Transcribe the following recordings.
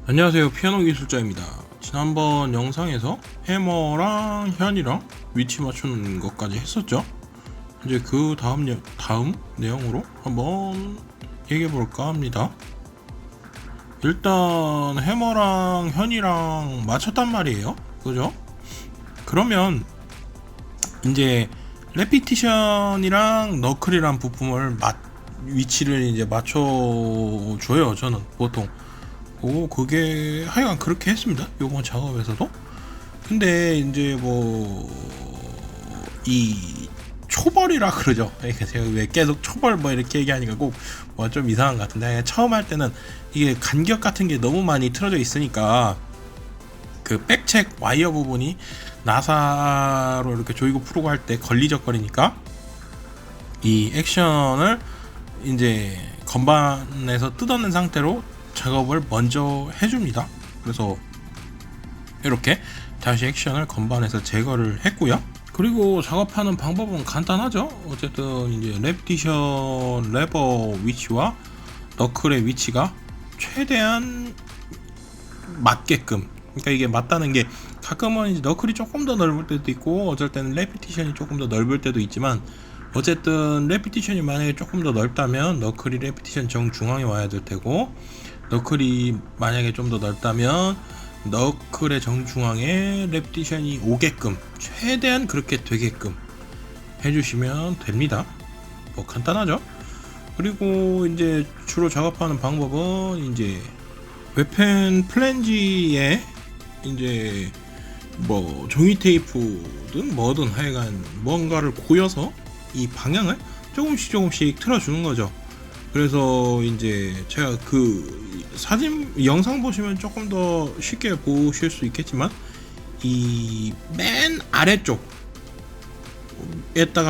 안녕하세요, 피아노 기술자입니다. 지난번 영상에서 해머랑 현이랑 위치 맞추는 것까지 했었죠. 이제 그 다음 내용으로 한번 얘기해 볼까 합니다. 일단 해머랑 현이랑 맞췄단 말이에요, 그죠? 그러면 이제 레피티션이랑 너클이란 부품을 위치를 이제 맞춰줘요. 저는 보통 그게 하여간 그렇게 했습니다, 요번 작업에서도. 근데 이제 이 초벌이라 그러죠. 제가 왜 계속 초벌 이렇게 얘기하니까 꼭 좀 이상한 것 같은데, 처음 할 때는 이게 간격 같은 게 너무 많이 틀어져 있으니까 그 백책 와이어 부분이 나사로 이렇게 조이고 풀고 할 때 걸리적거리니까 이 액션을 이제 건반에서 뜯어낸 상태로 작업을 먼저 해줍니다. 그래서 이렇게 다시 액션을 건반에서 제거를 했고요. 그리고 작업하는 방법은 간단하죠. 어쨌든 이제 레피티션 레버 위치와 너클의 위치가 최대한 맞게끔, 그러니까 이게 맞다는 게 가끔은 이제 너클이 조금 더 넓을 때도 있고 어쩔 때는 레피티션이 조금 더 넓을 때도 있지만, 어쨌든 레피티션이 만약에 조금 더 넓다면 너클이 레피티션 정중앙에 와야 될 테고, 너클이 만약에 좀 더 넓다면 너클의 정중앙에 레피티션이 오게끔, 최대한 그렇게 되게끔 해주시면 됩니다. 간단하죠. 그리고 이제 주로 작업하는 방법은 이제 웹펜 플랜지에 이제 종이 테이프든 뭐든 하여간 뭔가를 고여서 이 방향을 조금씩 틀어주는 거죠. 그래서 이제 제가 그 영상 보시면 조금 더 쉽게 보실 수 있겠지만, 이 맨 아래쪽에다가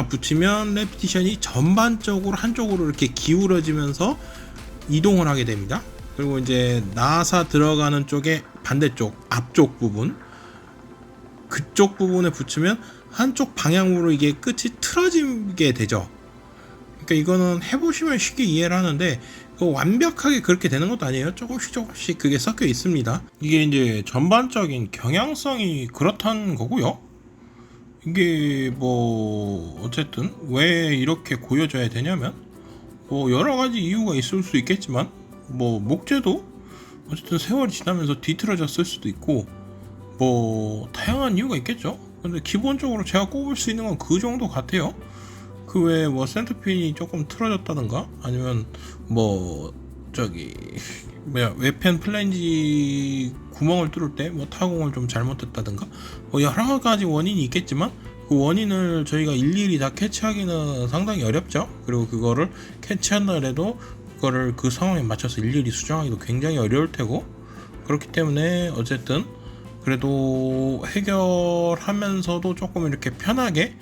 붙이면 레피티션이 전반적으로 한쪽으로 이렇게 기울어지면서 이동을 하게 됩니다. 그리고 이제 나사 들어가는 쪽의 반대쪽 앞쪽 부분, 그쪽 부분에 붙이면 한쪽 방향으로 이게 끝이 틀어지게 되죠. 그러니까 이거는 해보시면 쉽게 이해를 하는데 완벽하게 그렇게 되는 것도 아니에요. 조금씩 그게 섞여 있습니다. 이게 이제 전반적인 경향성이 그렇다는 거고요. 이게 어쨌든 왜 이렇게 고여져야 되냐면, 여러 가지 이유가 있을 수 있겠지만, 목재도 어쨌든 세월이 지나면서 뒤틀어졌을 수도 있고, 다양한 이유가 있겠죠. 근데 기본적으로 제가 꼽을 수 있는 건 그 정도 같아요. 그 외에 센터핀이 조금 틀어졌다든가, 아니면 웹펜 플랜지 구멍을 뚫을 때 타공을 좀 잘못했다든가, 여러 가지 원인이 있겠지만 그 원인을 저희가 일일이 다 캐치하기는 상당히 어렵죠. 그리고 그거를 캐치하더라도 그거를 그 상황에 맞춰서 일일이 수정하기도 굉장히 어려울 테고, 그렇기 때문에 어쨌든 그래도 해결하면서도 조금 이렇게 편하게,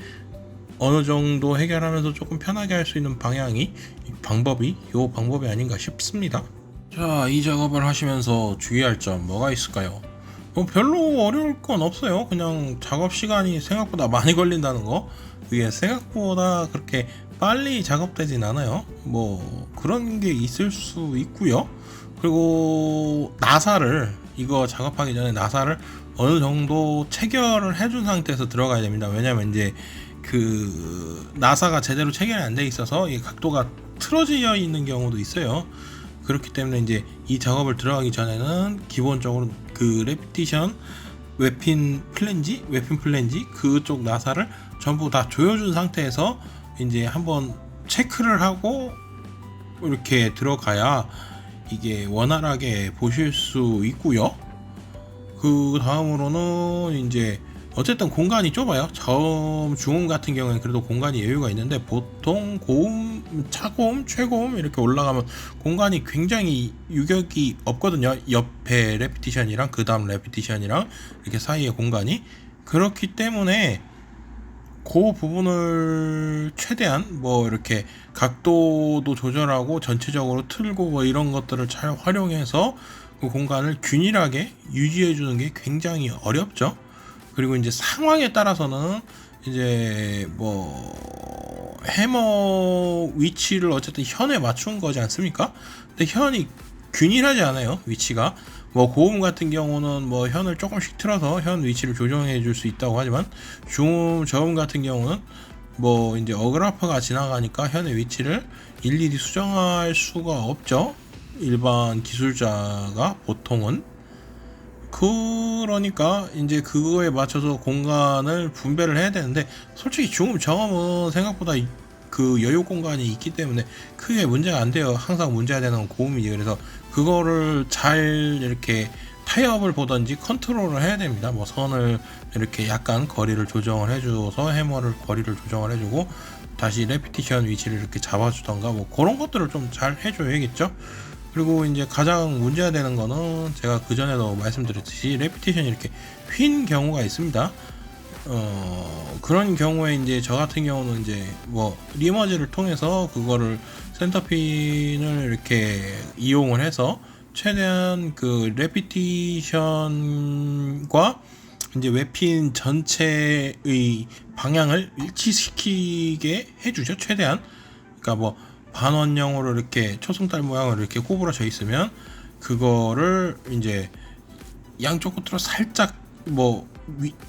어느 정도 해결하면서 조금 편하게 할 수 있는 방향이 방법이 아닌가 싶습니다. 자, 이 작업을 하시면서 주의할 점 뭐가 있을까요? 별로 어려울 건 없어요. 그냥 작업 시간이 생각보다 많이 걸린다는 거, 그게 생각보다 그렇게 빨리 작업되진 않아요. 그런 게 있을 수 있고요. 그리고 이거 작업하기 전에 나사를 어느 정도 체결을 해준 상태에서 들어가야 됩니다. 왜냐면 이제 그 나사가 제대로 체결이 안 돼 있어서 이 각도가 틀어져 있는 경우도 있어요. 그렇기 때문에 이제 이 작업을 들어가기 전에는 기본적으로 그 레피티션 웹펜 플랜지 그쪽 나사를 전부 다 조여준 상태에서 이제 한번 체크를 하고 이렇게 들어가야 이게 원활하게 보실 수 있고요. 그 다음으로는 이제 어쨌든 공간이 좁아요. 저음, 중음 같은 경우에는 그래도 공간이 여유가 있는데, 보통 고음, 차고음, 최고음 이렇게 올라가면 공간이 굉장히 유격이 없거든요. 옆에 레피티션이랑 그 다음 레피티션이랑 이렇게 사이에 공간이. 그렇기 때문에 그 부분을 최대한 이렇게 각도도 조절하고 전체적으로 틀고 이런 것들을 잘 활용해서 그 공간을 균일하게 유지해 주는 게 굉장히 어렵죠. 그리고 이제 상황에 따라서는 이제 해머 위치를 어쨌든 현에 맞춘 거지 않습니까? 근데 현이 균일하지 않아요, 위치가. 뭐 고음 같은 경우는 뭐 현을 조금씩 틀어서 현 위치를 조정해 줄 수 있다고 하지만 중음, 저음 같은 경우는 뭐 이제 어그라퍼가 지나가니까 현의 위치를 일일이 수정할 수가 없죠. 일반 기술자가 보통은. 그러니까 이제 그거에 맞춰서 공간을 분배를 해야 되는데, 솔직히 중음 저음은 생각보다 그 여유 공간이 있기 때문에 크게 문제가 안 돼요. 항상 문제가 되는 건 고음이지. 그래서 그거를 잘 이렇게 타협을 보던지 컨트롤을 해야 됩니다. 뭐 선을 이렇게 약간 거리를 조정을 해줘서 해머를 거리를 조정을 해주고 다시 레피티션 위치를 이렇게 잡아주던가 뭐 그런 것들을 좀 잘 해줘야겠죠. 그리고 이제 가장 문제가 되는 거는 제가 그 전에도 말씀드렸듯이 레피티션이 이렇게 휜 경우가 있습니다. 그런 경우에 이제 저 같은 경우는 이제 뭐 리머지를 통해서 그거를 센터핀을 이렇게 이용을 해서 최대한 그 레피티션과 이제 웹핀 전체의 방향을 일치시키게 해주죠. 최대한. 그러니까 뭐 반원형으로 이렇게 초승달 모양으로 이렇게 구부러져 있으면 그거를 이제 양쪽 끝으로 살짝 뭐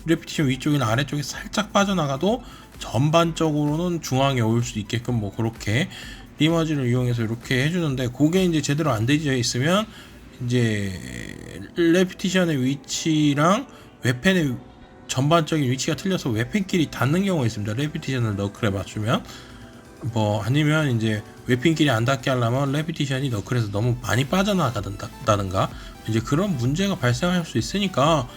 레피티션 위쪽이나 아래쪽에 살짝 빠져나가도 전반적으로는 중앙에 올 수 있게끔 뭐 그렇게 리머지를 이용해서 이렇게 해주는데, 그게 이제 제대로 안 되어 있으면 이제 레피티션의 위치랑 웹펜의 전반적인 위치가 틀려서 웹펜끼리 닿는 경우가 있습니다. 레피티션을 너클에 맞추면. 뭐 아니면 이제 웹핀끼리 안 닿게 하려면 레피티션이 너클에서 너무 많이 빠져나가다든가 이제 그런 문제가 발생할 수 있으니까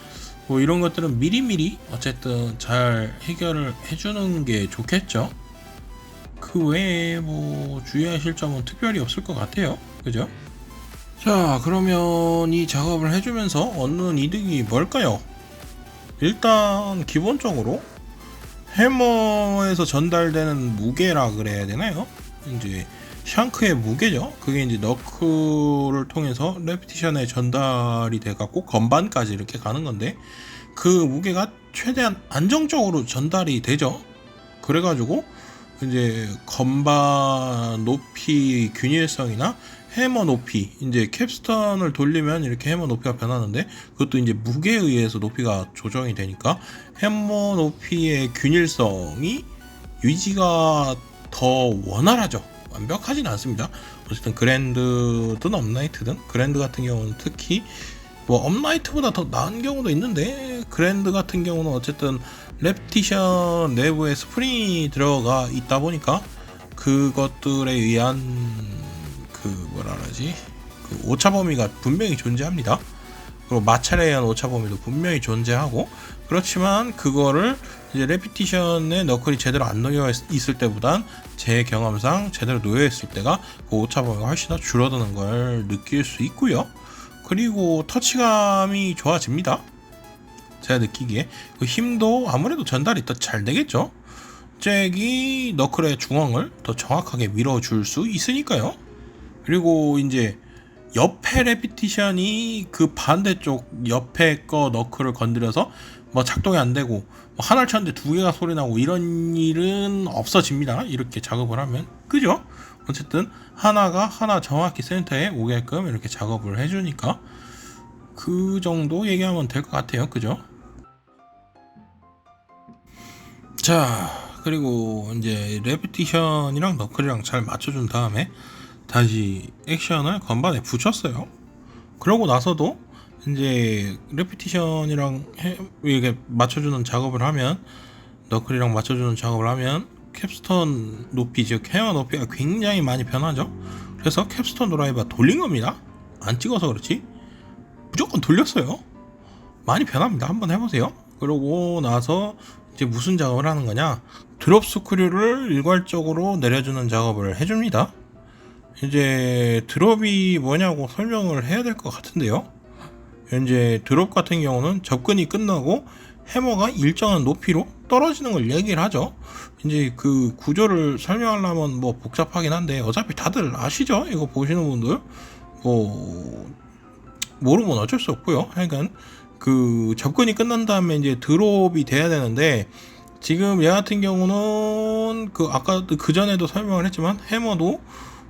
뭐 이런 것들은 미리미리 어쨌든 잘 해결을 해주는 게 좋겠죠. 그 외에 뭐 주의하실 점은 특별히 없을 것 같아요. 그죠? 자, 그러면 이 작업을 해주면서 얻는 이득이 뭘까요? 일단 기본적으로 해머에서 전달되는 무게라 그래야 되나요? 이제 샹크의 무게죠. 그게 이제 너클을 통해서 레피티션에 전달이 돼갖고 건반까지 이렇게 가는 건데, 그 무게가 최대한 안정적으로 전달이 되죠. 그래가지고 이제 건반 높이 균일성이나 해머 높이, 이제 캡스턴을 돌리면 이렇게 해머 높이가 변하는데 그것도 이제 무게에 의해서 높이가 조정이 되니까 해머 높이의 균일성이 유지가 더 원활하죠. 완벽하진 않습니다. 어쨌든 그랜드든 업라이트든, 그랜드 같은 경우는 특히 뭐 업라이트보다 더 나은 경우도 있는데, 그랜드 같은 경우는 어쨌든 레피티션 내부에 스프링이 들어가 있다 보니까 그것들에 의한 그 뭐라 그러지, 그 오차 범위가 분명히 존재합니다. 그리고 마찰에 의한 오차 범위도 분명히 존재하고, 그렇지만 그거를 이제 레피티션에 너클이 제대로 안 놓여 있을 때보단 제 경험상 제대로 놓여 있을 때가 그 오차 범위가 훨씬 더 줄어드는 걸 느낄 수 있고요. 그리고 터치감이 좋아집니다. 제가 느끼기에 그 힘도 아무래도 전달이 더 잘 되겠죠. 잭이 너클의 중앙을 더 정확하게 밀어줄 수 있으니까요. 그리고 이제 옆에 레피티션이 그 반대쪽 옆에 거 너클을 건드려서 뭐 작동이 안 되고 뭐 하나를 쳤는데 두 개가 소리 나고 이런 일은 없어집니다. 이렇게 작업을 하면. 그죠? 어쨌든 하나 정확히 센터에 오게끔 이렇게 작업을 해주니까 그 정도 얘기하면 될 것 같아요. 그죠? 자, 그리고 이제 레피티션이랑 너클이랑 잘 맞춰준 다음에 다시 액션을 건반에 붙였어요. 그러고 나서도 이제 레피티션이랑 이렇게 맞춰주는 작업을 하면, 너클이랑 맞춰주는 작업을 하면 캡스톤 높이, 즉 해머 높이가 굉장히 많이 변하죠. 그래서 캡스톤 드라이버 돌린 겁니다. 안 찍어서 그렇지 무조건 돌렸어요. 많이 변합니다. 한번 해보세요. 그러고 나서 이제 무슨 작업을 하는 거냐, 드롭 스크류를 일괄적으로 내려주는 작업을 해줍니다. 이제 드롭이 뭐냐고 설명을 해야 될 것 같은데요. 이제 드롭 같은 경우는 접근이 끝나고 해머가 일정한 높이로 떨어지는 걸 얘기를 하죠. 이제 그 구조를 설명하려면 뭐 복잡하긴 한데 어차피 다들 아시죠? 이거 보시는 분들 뭐 모르면 어쩔 수 없고요. 하여간 그 접근이 끝난 다음에 이제 드롭이 돼야 되는데, 지금 얘 같은 경우는 그 아까 그 전에도 설명을 했지만 해머도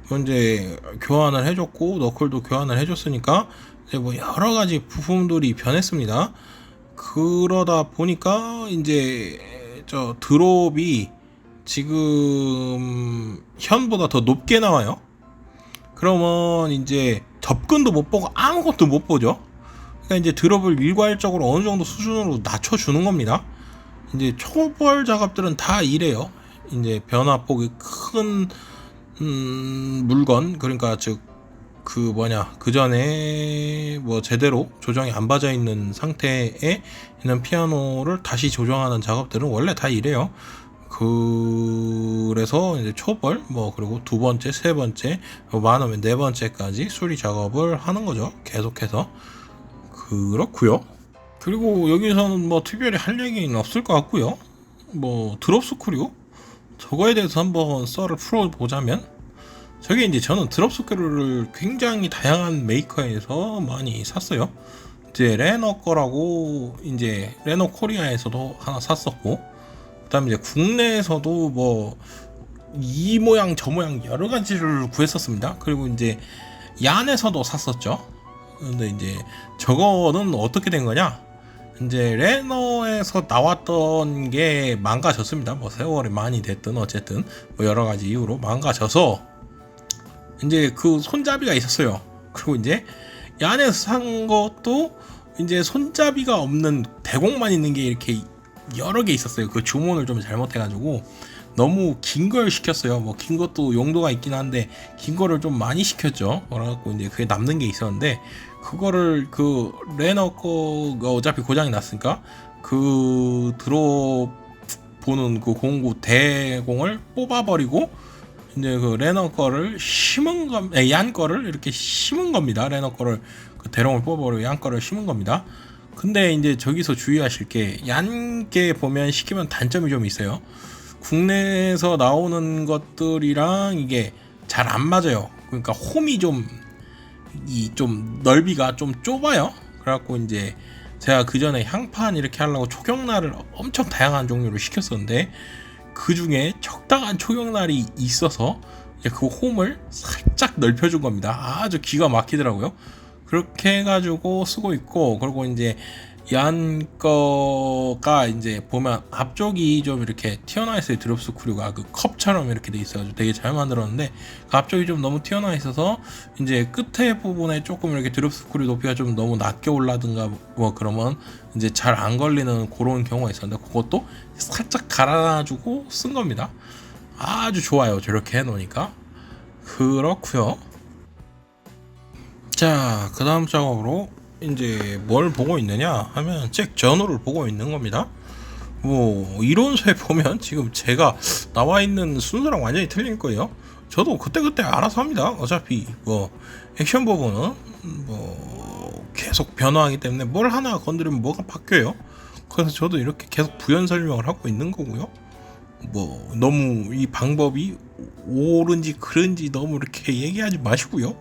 현재 교환을 해줬고 너클도 교환을 해줬으니까 이제 뭐 여러 가지 부품들이 변했습니다. 그러다 보니까 이제 저 드롭이 지금 현보다 더 높게 나와요. 그러면 이제 접근도 못 보고 아무것도 못 보죠. 그러니까 이제 드롭을 일괄적으로 어느 정도 수준으로 낮춰주는 겁니다. 이제 초벌 작업들은 다 이래요. 이제 변화폭이 큰 물건, 그러니까 즉 그 전에 뭐 제대로 조정이 안 받아 있는 상태에 있는 피아노를 다시 조정하는 작업들은 원래 다 이래요. 그래서 이제 초벌, 뭐 그리고 두 번째, 세 번째, 많으면 네 번째까지 수리 작업을 하는 거죠. 계속해서. 그렇고요. 그리고 여기서는 뭐 특별히 할 얘기는 없을 것 같고요. 뭐 드롭 스크류, 저거에 대해서 한번 썰을 풀어보자면, 저게 이제 저는 드롭 스크류를 굉장히 다양한 메이커에서 많이 샀어요. 이제 레너 거라고, 이제 레너 코리아에서도 하나 샀었고, 그다음에 이제 국내에서도 뭐 이 모양 저 모양 여러 가지를 구했었습니다. 그리고 이제 얀에서도 샀었죠. 근데 이제 저거는 어떻게 된 거냐? 이제 레너에서 나왔던 게 망가졌습니다. 뭐 세월이 많이 됐든 어쨌든 뭐 여러 가지 이유로 망가져서 이제 그 손잡이가 있었어요. 그리고 이제 얀에서 산 것도 이제 손잡이가 없는 대공만 있는 게 이렇게 여러 개 있었어요. 그 주문을 좀 잘못해가지고 너무 긴 걸 시켰어요. 뭐 긴 것도 용도가 있긴 한데 긴 거를 좀 많이 시켰죠. 그래갖고 이제 그게 남는 게 있었는데, 그거를 그 레너 거가 어차피 고장이 났으니까 그 드롭 보는 그 공구 대공을 뽑아버리고 이제 그 레너 거를 심은 얀 거를 이렇게 심은 겁니다. 레너 거를 그 대롱을 뽑아버리고 얀 거를 심은 겁니다. 근데 이제 저기서 주의하실 게, 얀게 보면 시키면 단점이 좀 있어요. 국내에서 나오는 것들이랑 이게 잘 안 맞아요. 그러니까 홈이 좀 넓이가 좀 좁아요. 그래갖고 이제 제가 그 전에 향판 이렇게 하려고 초경날을 엄청 다양한 종류로 시켰었는데, 그 중에 적당한 초경날이 있어서 그 홈을 살짝 넓혀준 겁니다. 아주 기가 막히더라고요. 그렇게 해가지고 쓰고 있고, 그리고 이제 얀 거가 이제 보면 앞쪽이 좀 이렇게 튀어나와 있어요. 드롭 스크류가 그 컵처럼 이렇게 돼 있어가지고 되게 잘 만들었는데, 그 앞쪽이 좀 너무 튀어나와 있어서 이제 끝에 부분에 조금 이렇게 드롭 스크류 높이가 좀 너무 낮게 올라든가 뭐 그러면 이제 잘 안 걸리는 그런 경우가 있었는데, 그것도 살짝 갈아주고 쓴 겁니다. 아주 좋아요. 저렇게 해놓으니까. 그렇고요. 자, 그 다음 작업으로 이제 뭘 보고 있느냐 하면 잭 전후를 보고 있는 겁니다. 뭐 이론서에 보면 지금 제가 나와 있는 순서랑 완전히 틀린 거예요. 저도 그때그때 알아서 합니다. 어차피 뭐 액션 부분은 뭐 계속 변화하기 때문에 뭘 하나 건드리면 뭐가 바뀌어요. 그래서 저도 이렇게 계속 부연 설명을 하고 있는 거고요. 뭐 너무 이 방법이 옳은지 그른지 너무 이렇게 얘기하지 마시고요.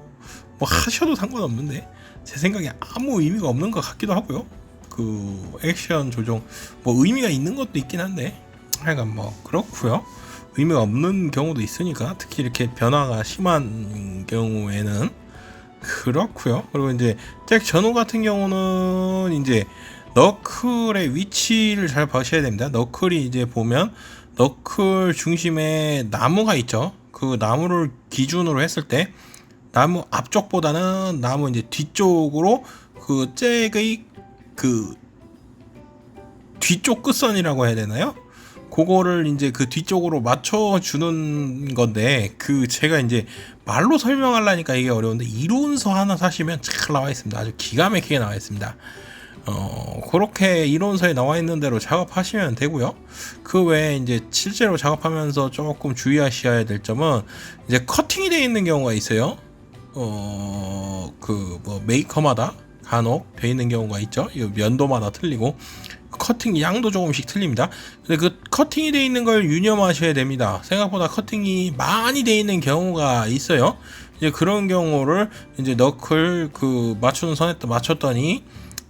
뭐 하셔도 상관없는데 제 생각에 아무 의미가 없는 것 같기도 하고요. 그 액션 조정 뭐 의미가 있는 것도 있긴 한데, 하여간 뭐 그렇고요. 의미가 없는 경우도 있으니까, 특히 이렇게 변화가 심한 경우에는 그렇고요. 그리고 이제 잭 전후 같은 경우는 이제 너클의 위치를 잘 보셔야 됩니다. 너클이 이제 보면 너클 중심에 나무가 있죠. 그 나무를 기준으로 했을 때 나무 앞쪽보다는 나무 이제 뒤쪽으로 그 잭의 그 뒤쪽 끝선이라고 해야 되나요? 그거를 이제 그 뒤쪽으로 맞춰주는 건데, 그 제가 이제 말로 설명하려니까 이게 어려운데 이론서 하나 사시면 잘 나와 있습니다. 아주 기가 막히게 나와 있습니다. 그렇게 이론서에 나와 있는 대로 작업하시면 되고요. 그 외에 이제 실제로 작업하면서 조금 주의하셔야 될 점은, 이제 커팅이 되어 있는 경우가 있어요. 그 뭐 메이커마다 간혹 되어 있는 경우가 있죠. 연도마다 틀리고 커팅 양도 조금씩 틀립니다. 근데 그 커팅이 되어 있는 걸 유념하셔야 됩니다. 생각보다 커팅이 많이 되어 있는 경우가 있어요. 이제 그런 경우를 이제 너클 그 맞추는 선에 또 맞췄더니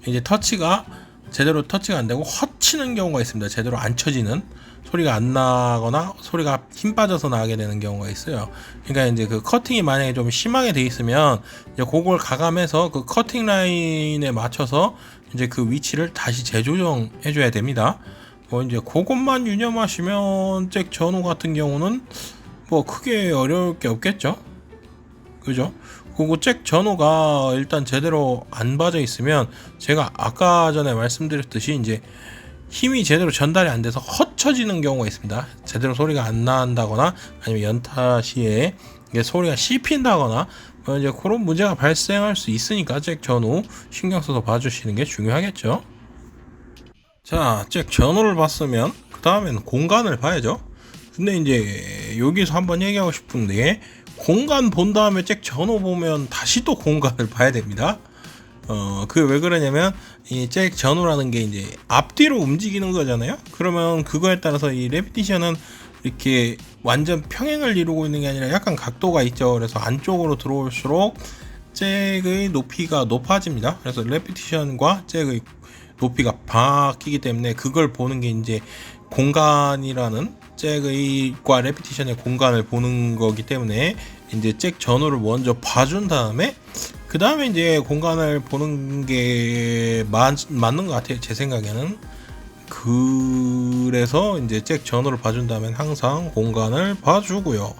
이제 터치가 제대로 터치가 안 되고 헛치는 경우가 있습니다. 제대로 안 쳐지는, 소리가 안 나거나 소리가 힘 빠져서 나게 되는 경우가 있어요. 그러니까 이제 그 커팅이 만약에 좀 심하게 돼 있으면 이제 그걸 가감해서 그 커팅 라인에 맞춰서 이제 그 위치를 다시 재조정해 줘야 됩니다. 뭐 이제 그것만 유념하시면 잭 전후 같은 경우는 뭐 크게 어려울 게 없겠죠. 그죠? 그리고 잭 전후가 일단 제대로 안 봐져 있으면 제가 아까 전에 말씀드렸듯이 이제 힘이 제대로 전달이 안 돼서 헛쳐지는 경우가 있습니다. 제대로 소리가 안 난다거나 아니면 연타 시에 이게 소리가 씹힌다거나 이제 그런 문제가 발생할 수 있으니까 잭 전후 신경 써서 봐주시는 게 중요하겠죠. 자, 잭 전후를 봤으면 그 다음에는 공간을 봐야죠. 근데 이제 여기서 한번 얘기하고 싶은 게, 공간 본 다음에 잭 전후 보면 다시 또 공간을 봐야 됩니다. 그게 왜 그러냐면 이 잭 전후라는 게 이제 앞뒤로 움직이는 거잖아요. 그러면 그거에 따라서 이 레피티션은 이렇게 완전 평행을 이루고 있는 게 아니라 약간 각도가 있죠. 그래서 안쪽으로 들어올수록 잭의 높이가 높아집니다. 그래서 레피티션과 잭의 높이가 바뀌기 때문에 그걸 보는 게 이제 공간이라는, 잭과 레피티션의 공간을 보는 거기 때문에 이제 잭 전후를 먼저 봐준 다음에 그 다음에 이제 공간을 보는 게 맞는 것 같아요. 제 생각에는. 그래서 이제 잭 전후를 봐준 다음엔 항상 공간을 봐주고요.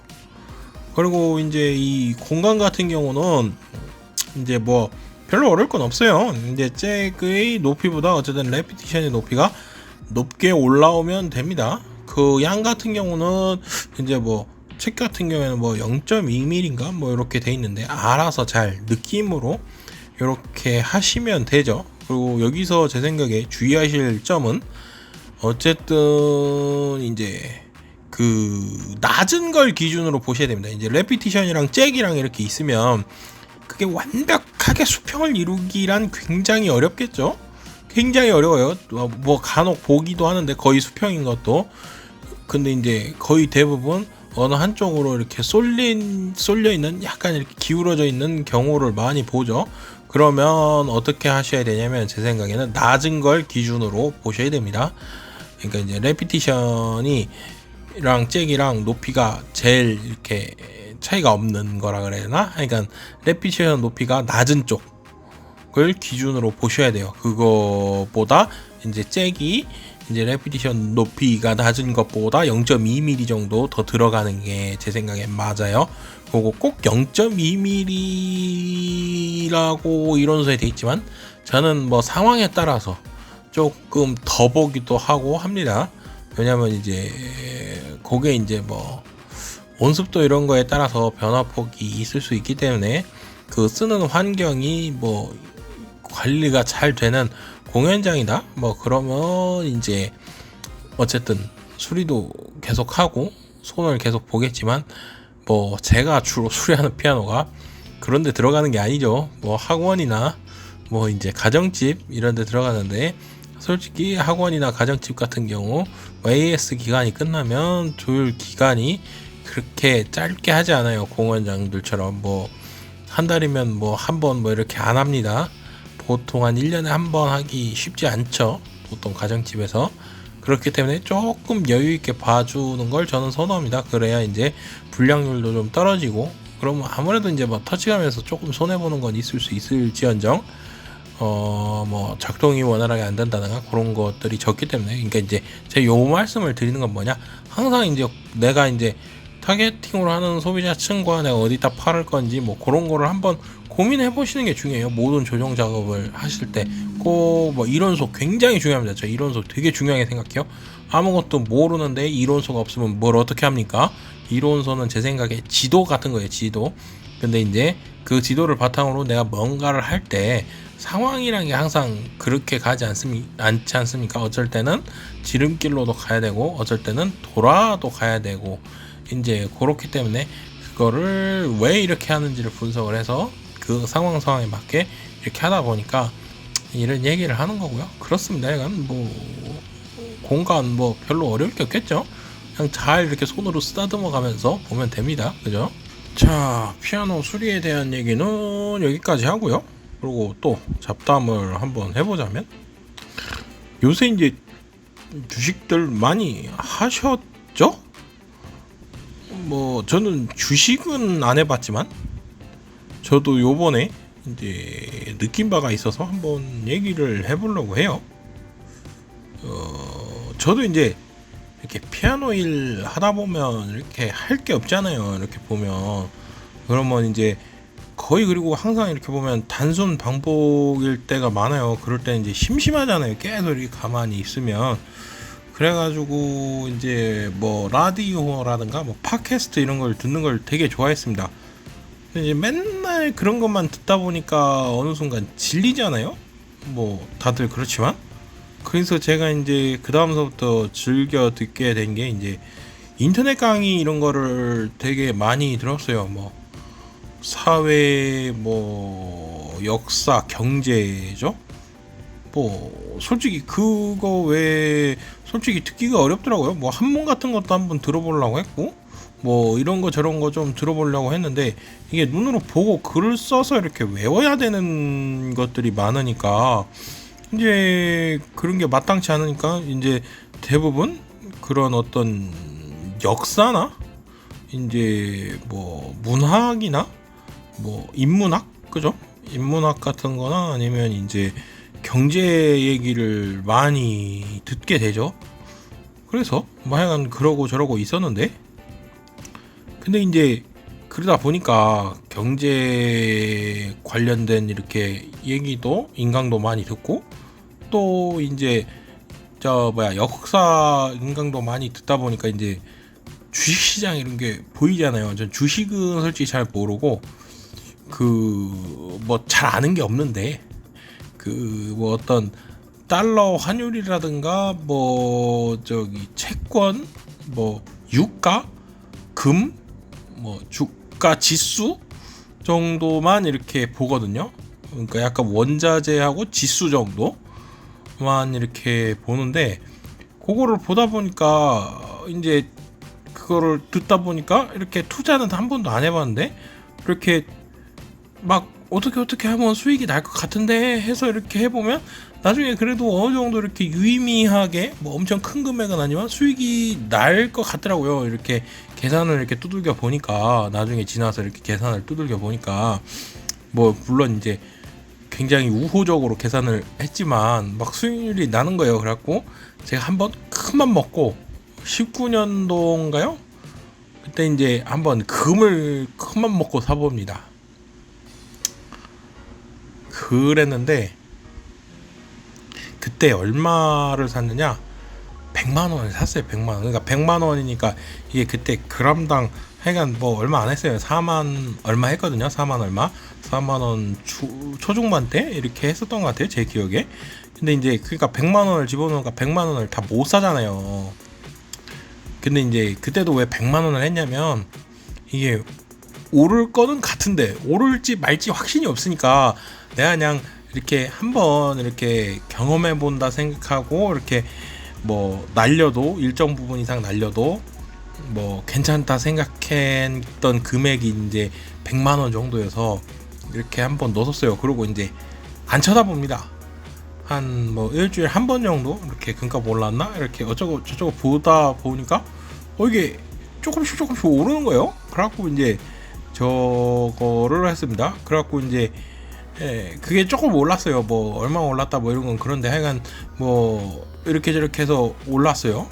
그리고 이제 이 공간 같은 경우는 이제 뭐 별로 어려울 건 없어요. 이제 잭의 높이보다 어쨌든 레피티션의 높이가 높게 올라오면 됩니다. 그 양 같은 경우는 이제 뭐 책 같은 경우에는 뭐 0.2mm인가 뭐 이렇게 돼 있는데 알아서 잘 느낌으로 이렇게 하시면 되죠. 그리고 여기서 제 생각에 주의하실 점은 어쨌든 이제 그 낮은 걸 기준으로 보셔야 됩니다. 이제 레피티션이랑 잭이랑 이렇게 있으면 그게 완벽하게 수평을 이루기란 굉장히 어렵겠죠. 굉장히 어려워요. 뭐 간혹 보기도 하는데 거의 수평인 것도. 근데 이제 거의 대부분 어느 한쪽으로 이렇게 쏠려 있는, 약간 이렇게 기울어져 있는 경우를 많이 보죠. 그러면 어떻게 하셔야 되냐면 제 생각에는 낮은 걸 기준으로 보셔야 됩니다. 그러니까 이제 레피티션이랑 잭이랑 높이가 제일 이렇게 차이가 없는 거라 그래야 되나? 그러니까 레피티션 높이가 낮은 쪽을 기준으로 보셔야 돼요. 그거보다 이제 잭이 이제 레피티션 높이가 낮은 것보다 0.2mm 정도 더 들어가는 게 제 생각엔 맞아요. 그리고 꼭 0.2mm라고 이론서에 돼 있지만 저는 뭐 상황에 따라서 조금 더 보기도 하고 합니다. 왜냐면 이제 그게 이제 뭐 온습도 이런 거에 따라서 변화폭이 있을 수 있기 때문에 그 쓰는 환경이 뭐 관리가 잘 되는 공연장이다 뭐 그러면 이제 어쨌든 수리도 계속 하고 손을 계속 보겠지만, 뭐 제가 주로 수리하는 피아노가 그런 데 들어가는 게 아니죠. 뭐 학원이나 뭐 이제 가정집 이런 데 들어가는데, 솔직히 학원이나 가정집 같은 경우 AS 기간이 끝나면 조율 기간이 그렇게 짧게 하지 않아요. 공연장들처럼 뭐 한 달이면 뭐 한 번 뭐 이렇게 안 합니다. 보통 한 1년에 한 번 하기 쉽지 않죠. 보통 가정집에서. 그렇기 때문에 조금 여유 있게 봐주는 걸 저는 선호합니다. 그래야 이제 불량률도 좀 떨어지고, 그러면 아무래도 이제 뭐 터치감에서 조금 손해보는 건 있을 수 있을지언정 뭐 작동이 원활하게 안 된다든가 그런 것들이 적기 때문에, 그러니까 이제 제가 요 말씀을 드리는 건 뭐냐, 항상 이제 내가 이제 타겟팅으로 하는 소비자층과 내가 어디다 팔을 건지 뭐 그런 거를 한번 고민해 보시는 게 중요해요. 모든 조정 작업을 하실 때 꼭 뭐 이론소 굉장히 중요합니다. 저 이론소 되게 중요하게 생각해요. 아무것도 모르는데 이론소가 없으면 뭘 어떻게 합니까? 이론소는 제 생각에 지도 같은 거예요. 지도. 근데 이제 그 지도를 바탕으로 내가 뭔가를 할 때 상황이란 게 항상 그렇게 가지 않지 않습니까? 어쩔 때는 지름길로도 가야 되고 어쩔 때는 돌아도 가야 되고, 이제 그렇기 때문에 그거를 왜 이렇게 하는지를 분석을 해서 그 상황에 맞게 이렇게 하다 보니까 이런 얘기를 하는 거고요. 그렇습니다. 이건 뭐 공간 뭐 별로 어려울 게 없겠죠. 그냥 잘 이렇게 손으로 쓰다듬어 가면서 보면 됩니다. 그죠? 자, 피아노 수리에 대한 얘기는 여기까지 하고요. 그리고 또 잡담을 한번 해보자면, 요새 이제 주식들 많이 하셨죠? 뭐 저는 주식은 안 해봤지만 저도 요번에 이제 느낀 바가 있어서 한번 얘기를 해보려고 해요. 저도 이제 이렇게 피아노 일 하다 보면 이렇게 할 게 없잖아요. 이렇게 보면 그러면 이제 거의 그리고 항상 이렇게 보면 단순 반복일 때가 많아요. 그럴 때 이제 심심하잖아요. 계속 이렇게 가만히 있으면. 그래가지고 이제 뭐 라디오라든가 뭐 팟캐스트 이런 걸 듣는 걸 되게 좋아했습니다. 근데 이제 맨날 그런 것만 듣다 보니까 어느 순간 질리잖아요. 뭐 다들 그렇지만. 그래서 제가 이제 그 다음서부터 즐겨 듣게 된 게 이제 인터넷 강의 이런 거를 되게 많이 들었어요. 뭐 사회, 뭐 역사, 경제죠. 뭐 솔직히 그거 외에 솔직히 듣기가 어렵더라고요. 뭐 한문 같은 것도 한번 들어보려고 했고 뭐 이런 거 저런 거 좀 들어보려고 했는데 이게 눈으로 보고 글을 써서 이렇게 외워야 되는 것들이 많으니까 이제 그런 게 마땅치 않으니까 이제 대부분 그런 어떤 역사나 이제 뭐 문학이나 뭐 인문학, 그죠? 인문학 같은 거나 아니면 이제 경제 얘기를 많이 듣게 되죠. 그래서 뭐 하여간 그러고 저러고 있었는데 근데 이제 그러다 보니까 경제 관련된 이렇게 얘기도 인강도 많이 듣고 또 이제 역사 인강도 많이 듣다 보니까 이제 주식시장 이런 게 보이잖아요. 전 주식은 솔직히 잘 모르고 그 뭐 잘 아는 게 없는데 그 뭐 어떤 달러 환율이라든가 뭐 저기 채권 뭐 유가 금 뭐 주가 지수 정도만 이렇게 보거든요. 그러니까 약간 원자재하고 지수 정도만 이렇게 보는데 그거를 보다 보니까 이제 그거를 듣다 보니까 이렇게 투자는 한 번도 안 해봤는데 이렇게 막 어떻게 하면 수익이 날 것 같은데 해서 이렇게 해보면 나중에 그래도 어느 정도 이렇게 유의미하게 뭐 엄청 큰 금액은 아니지만 수익이 날 것 같더라고요. 이렇게 계산을 이렇게 두들겨 보니까 나중에 지나서 이렇게 계산을 두들겨 보니까 뭐 물론 이제 굉장히 우호적으로 계산을 했지만 막 수익률이 나는 거예요. 그래갖고 제가 한번 큰맘 먹고 19년도인가요? 그때 이제 한번 금을 큰맘 먹고 사봅니다. 그랬는데 그때 얼마를 샀느냐? 100만 원을 샀어요. 100만 원. 그러니까 100만 원이니까 이게 그때 그람당 하여간 뭐 얼마 안 했어요. 4만 얼마 했거든요. 4만 얼마. 4만 원 초중반 때 이렇게 했었던 것 같아요. 제 기억에. 근데 이제 그러니까 100만 원을 집어넣으니까 100만 원을 다 못 사잖아요. 근데 이제 그때도 왜 100만 원을 했냐면 이게 오를 거는 같은데 오를지 말지 확신이 없으니까 내가 그냥 이렇게 한번 이렇게 경험해 본다 생각하고 이렇게 뭐 날려도 일정 부분 이상 날려도 뭐 괜찮다 생각했던 금액이 이제 100만 원 정도여서 이렇게 한번 넣었어요. 그리고 이제 안 쳐다봅니다. 한 뭐 일주일에 한 번 정도 이렇게 금값 올랐나 이렇게 어쩌고 저쩌고 보다 보니까 이게 조금씩 오르는 거예요. 그래갖고 이제 저거를 했습니다. 그래갖고 이제 그게 조금 올랐어요. 뭐 얼마 올랐다 뭐 이런 건 그런데 하여간 뭐 이렇게 저렇게 해서 올랐어요.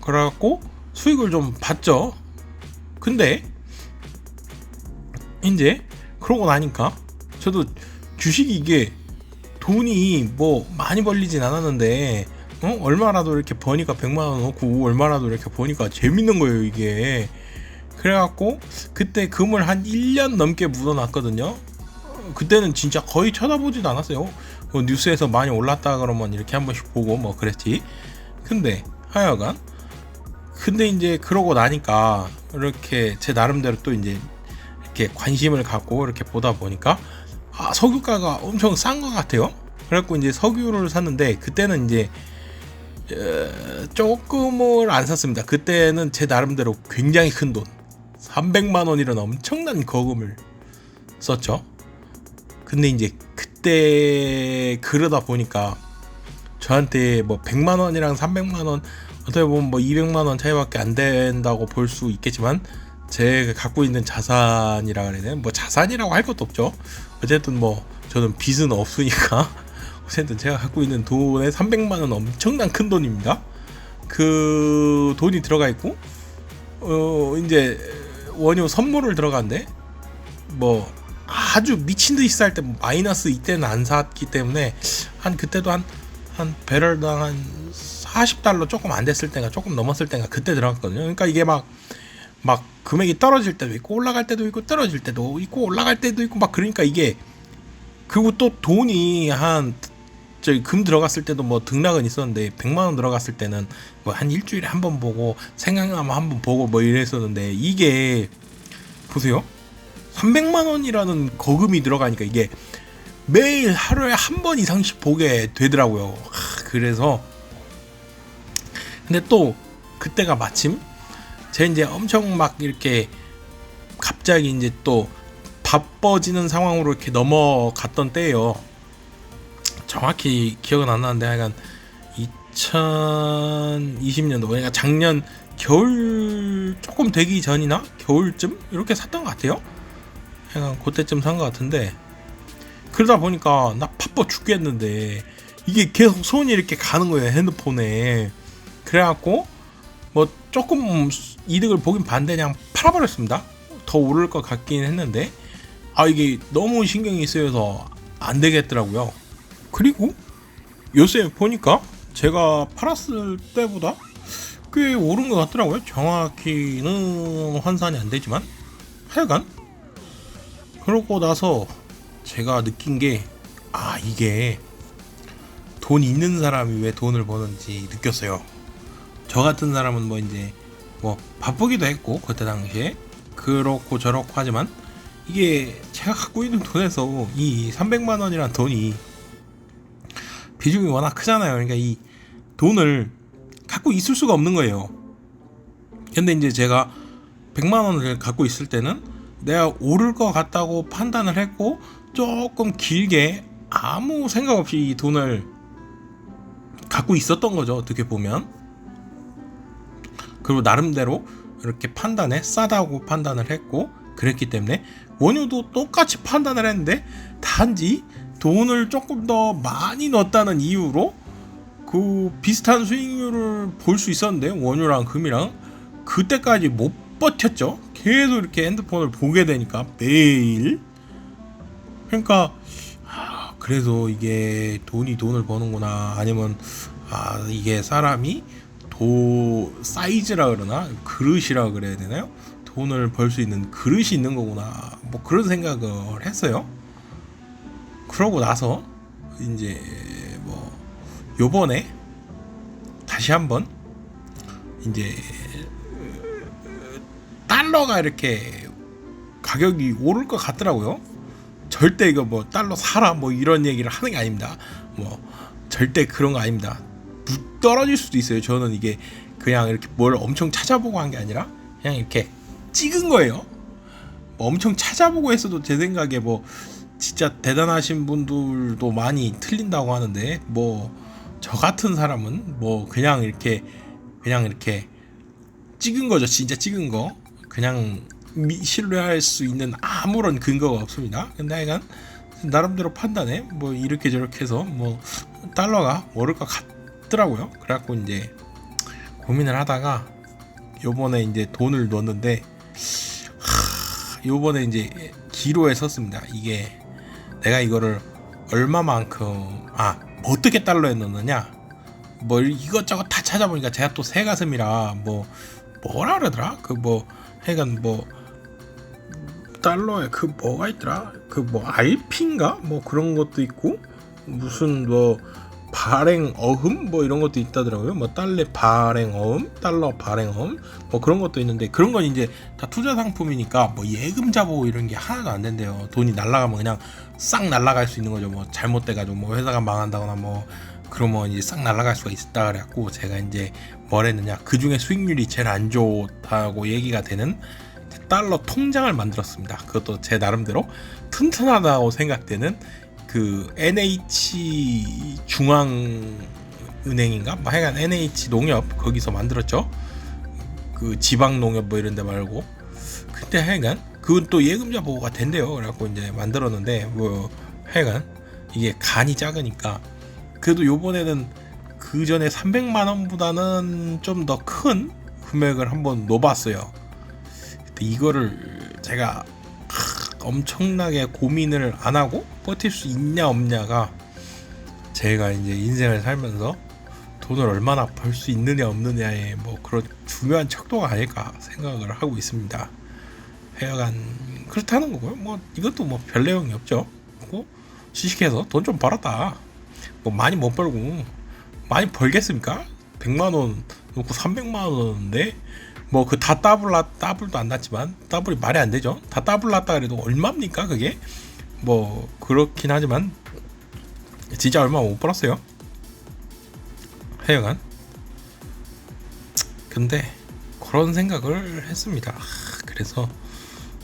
그래갖고 수익을 좀 봤죠. 근데 이제 그러고 나니까 저도 주식이 이게 돈이 뭐 많이 벌리진 않았는데 얼마라도 이렇게 버니까 100만 원 넣고 얼마라도 이렇게 버니까 재밌는 거예요 이게. 그래갖고 그때 금을 한 1년 넘게 묻어놨거든요. 그때는 진짜 거의 쳐다보지도 않았어요. 뉴스에서 많이 올랐다 그러면 이렇게 한 번씩 보고 뭐 그랬지. 근데 하여간 이제 그러고 나니까 이렇게 제 나름대로 또 이제 이렇게 관심을 갖고 이렇게 보다 보니까 석유가가 엄청 싼 것 같아요. 그래갖고 이제 석유를 샀는데 그때는 이제 조금을 안 샀습니다. 그때는 제 나름대로 굉장히 큰 돈 300만 원이라는 엄청난 거금을 썼죠. 근데 이제 그때 그러다 보니까 저한테 뭐 100만 원이랑 300만 원 어떻게 보면 뭐 200만 원 차이밖에 안 된다고 볼 수 있겠지만 제가 갖고 있는 자산이라 그래야 되나? 뭐 자산이라고 할 것도 없죠. 어쨌든 뭐 저는 빚은 없으니까 어쨌든 제가 갖고 있는 돈의 300만 원 엄청난 큰 돈입니다. 그 돈이 들어가 있고 이제 원유 선물을 들어간데 뭐 아주 미친 듯이 쌀 때 마이너스 이때는 안 샀기 때문에 한 그때도 한 배럴당 한 40달러 조금 안 됐을 때가 조금 넘었을 때가 그때 들어갔거든요. 그러니까 이게 막 금액이 떨어질 때도 있고 올라갈 때도 있고 떨어질 때도 있고 올라갈 때도 있고 막 그러니까 이게 그리고 또 돈이 한 저기 금 들어갔을 때도 뭐 등락은 있었는데 100만 원 들어갔을 때는 뭐 한 일주일에 한 번 보고 생각나면 한 번 보고 뭐 이랬었는데 이게 보세요. 300만 원이라는 거금이 들어가니까 이게 매일 하루에 한 번 이상씩 보게 되더라고요. 그래서 근데 또 그때가 마침 제가 이제 엄청 막 이렇게 갑자기 이제 또 바빠지는 상황으로 이렇게 넘어갔던 때예요. 정확히 기억은 안 나는데 하여간 2020년도 그러니까 작년 겨울 조금 되기 전이나 겨울쯤 이렇게 샀던 것 같아요. 하여간 그때쯤 산 것 같은데 그러다 보니까 나 바빠 죽겠는데 이게 계속 손이 이렇게 가는 거예요, 핸드폰에. 그래갖고 뭐 조금 이득을 보긴 봤는데 그냥 팔아버렸습니다. 더 오를 것 같긴 했는데 이게 너무 신경이 쓰여서 안 되겠더라고요. 그리고 요새 보니까 제가 팔았을 때보다 꽤 오른 것 같더라고요. 정확히는 환산이 안 되지만 하여간 그러고 나서 제가 느낀 게 이게 돈 있는 사람이 왜 돈을 버는지 느꼈어요. 저 같은 사람은 뭐 이제 뭐 바쁘기도 했고 그때 당시에 그렇고 저렇고 하지만 이게 제가 갖고 있는 돈에서 이 300만 원이란 돈이 비중이 워낙 크잖아요. 그러니까 이 돈을 갖고 있을 수가 없는 거예요. 근데 이제 제가 100만 원을 갖고 있을 때는 내가 오를 것 같다고 판단을 했고 조금 길게 아무 생각 없이 이 돈을 갖고 있었던 거죠, 어떻게 보면. 그리고 나름대로 이렇게 판단해 싸다고 판단을 했고 그랬기 때문에 원유도 똑같이 판단을 했는데 단지 돈을 조금 더 많이 넣었다는 이유로 그 비슷한 수익률을 볼 수 있었는데 원유랑 금이랑 그때까지 못 버텼죠. 계속 이렇게 핸드폰을 보게 되니까 매일. 그러니까 그래서 이게 돈이 돈을 버는구나, 아니면 이게 사람이 사이즈라 그러나 그릇이라 그래야 되나요? 돈을 벌 수 있는 그릇이 있는 거구나, 뭐 그런 생각을 했어요. 그러고 나서 이제 뭐 요번에 다시 한번 이제 달러가 이렇게 가격이 오를 것 같더라고요. 절대 이거 뭐 달러 사라 뭐 이런 얘기를 하는 게 아닙니다. 뭐 절대 그런 거 아닙니다. 떨어질 수도 있어요. 저는 이게 그냥 이렇게 뭘 엄청 찾아보고 한 게 아니라 그냥 이렇게 찍은 거예요. 뭐 엄청 찾아보고 했어도 제 생각에 뭐 진짜 대단하신 분들도 많이 틀린다고 하는데 뭐 저 같은 사람은 뭐 그냥 이렇게 찍은 거죠. 진짜 찍은 거. 그냥 신뢰할 수 있는 아무런 근거가 없습니다. 근데 하여간 나름대로 판단해 뭐 이렇게 저렇게 해서 뭐 달러가 오를 것 같더라고요. 그래갖고 이제 고민을 하다가 요번에 이제 돈을 넣었는데 요번에 이제 기로에 섰습니다. 이게 내가 이거를 얼마만큼 어떻게 달러에 넣느냐 뭐 이것저것 다 찾아보니까 제가 또 새 가슴이라 뭐라 그러더라 그 뭐 하여간 뭐 달러에 그 뭐가 있더라 그 뭐 RP인가 뭐 그런 것도 있고 무슨 뭐 발행어흠 뭐 이런 것도 있다더라고요. 뭐 달러 발행어흠, 달러 발행어흠 뭐 그런 것도 있는데 그런 건 이제 다 투자 상품이니까 뭐 예금자 보고 이런 게 하나도 안 된대요. 돈이 날아가면 그냥 싹 날아갈 수 있는 거죠. 뭐 잘못돼가지고 뭐 회사가 망한다거나 뭐 그러면 이제 싹 날아갈 수가 있다 그래갖고 제가 이제 뭘 했느냐 그 중에 수익률이 제일 안 좋다고 얘기가 되는 달러 통장을 만들었습니다. 그것도 제 나름대로 튼튼하다고 생각되는 그 NH 중앙 은행인가? 뭐 하여간 NH 농협 거기서 만들었죠. 그 지방 농협 뭐 이런 데 말고. 근데 하여간 그건 또 예금자 보호가 된대요. 그래갖고 이제 만들었는데 뭐 하여간 이게 간이 작으니까 그래도 요번에는 그 전에 300만 원보다는 좀 더 큰 금액을 한번 넣어봤어요. 근데 이거를 제가 엄청나게 고민을 안 하고 버틸 수 있냐 없냐가 제가 이제 인생을 살면서 돈을 얼마나 벌 수 있느냐 없느냐의 뭐 그런 중요한 척도가 아닐까 생각을 하고 있습니다. 하여간 그렇다는 거고요. 뭐 이것도 뭐 별 내용이 없죠. 뭐 주식해서 돈 좀 벌었다. 뭐 많이 못 벌고 많이 벌겠습니까? 100만 원 놓고 300만 원인데 뭐 그 다 더블도 안 났지만 더블이 말이 안 되죠. 다 더블 났다 그래도 얼마입니까 그게? 뭐 그렇긴 하지만 진짜 얼마 못 벌었어요. 하여간 근데 그런 생각을 했습니다. 그래서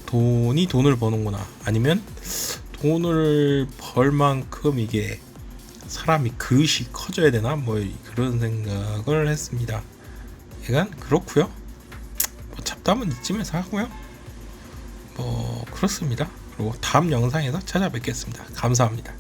돈이 돈을 버는구나, 아니면 돈을 벌 만큼 이게 사람이 그릇이 커져야 되나, 뭐 그런 생각을 했습니다. 약간 그렇고요. 뭐 잡담은 이쯤에서 하고요. 뭐 그렇습니다. 그리고 다음 영상에서 찾아뵙겠습니다. 감사합니다.